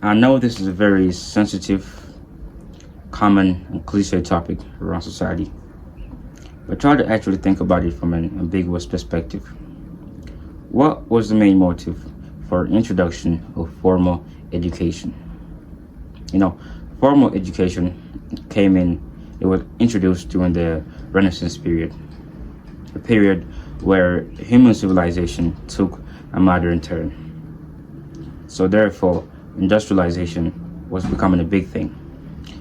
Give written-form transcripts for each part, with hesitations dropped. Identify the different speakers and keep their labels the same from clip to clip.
Speaker 1: I know this is a very sensitive, common, and cliche topic around society, but try to actually think about it from an ambiguous perspective. What was the main motive for introduction of formal education? You know, formal education it was introduced during the Renaissance period, a period where human civilization took a modern turn. So therefore, industrialization was becoming a big thing.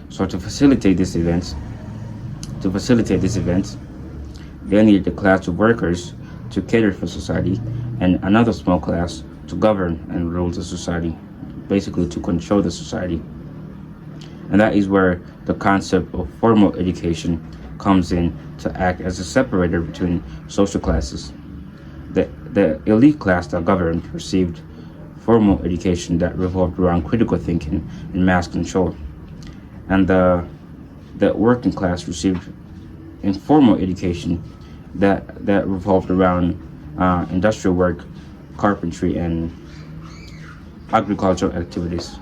Speaker 1: So to facilitate this event, they needed a class of workers to cater for society and another small class to govern and rule the society, basically to control the society. And that is where the concept of formal education comes in to act as a separator between social classes. The elite class that governed received formal education that revolved around critical thinking and mass control. And the working class received informal education that revolved around industrial work, carpentry, and agricultural activities.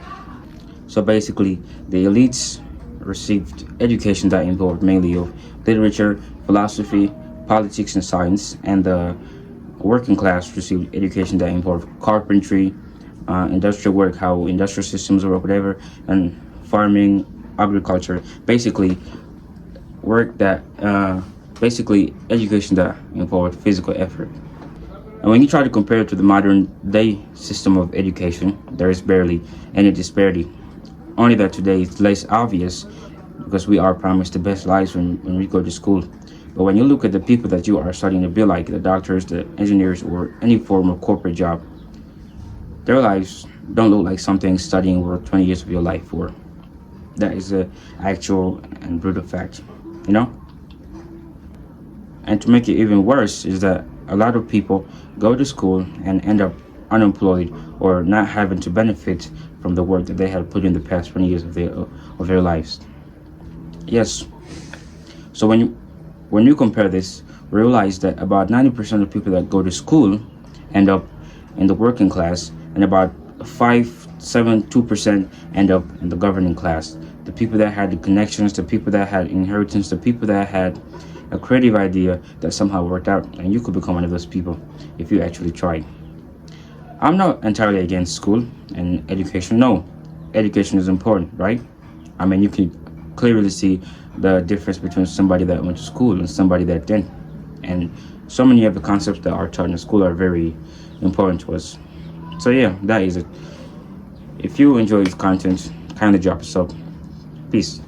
Speaker 1: So basically, the elites received education that involved mainly of literature, philosophy, politics, and science, and the working class received education that involved carpentry, industrial work, how industrial systems work, whatever, and farming, agriculture. Basically, work that, basically education that involved physical effort. And when you try to compare it to the modern day system of education, there is barely any disparity. Only that today it's less obvious because we are promised the best lives when we go to school. But when you look at the people that you are studying to be like, the doctors, the engineers, or any form of corporate job, their lives don't look like something studying worth 20 years of your life for. That is a actual and brutal fact, you know? And to make it even worse is that a lot of people go to school and end up unemployed or not having to benefit from the work that they had put in the past 20 years of their lives. Yes. So when you compare this, realize that about 90% of people that go to school end up in the working class, and about 2% end up in the governing class. The people that had the connections, the people that had inheritance, the people that had a creative idea that somehow worked out, and you could become one of those people if you actually tried. I'm not entirely against school and education. No, education is important, right? I mean, you can clearly see the difference between somebody that went to school and somebody that didn't. And so many of the concepts that are taught in school are very important to us. So yeah, that is it. If you enjoy this content, kindly drop a sub. Peace.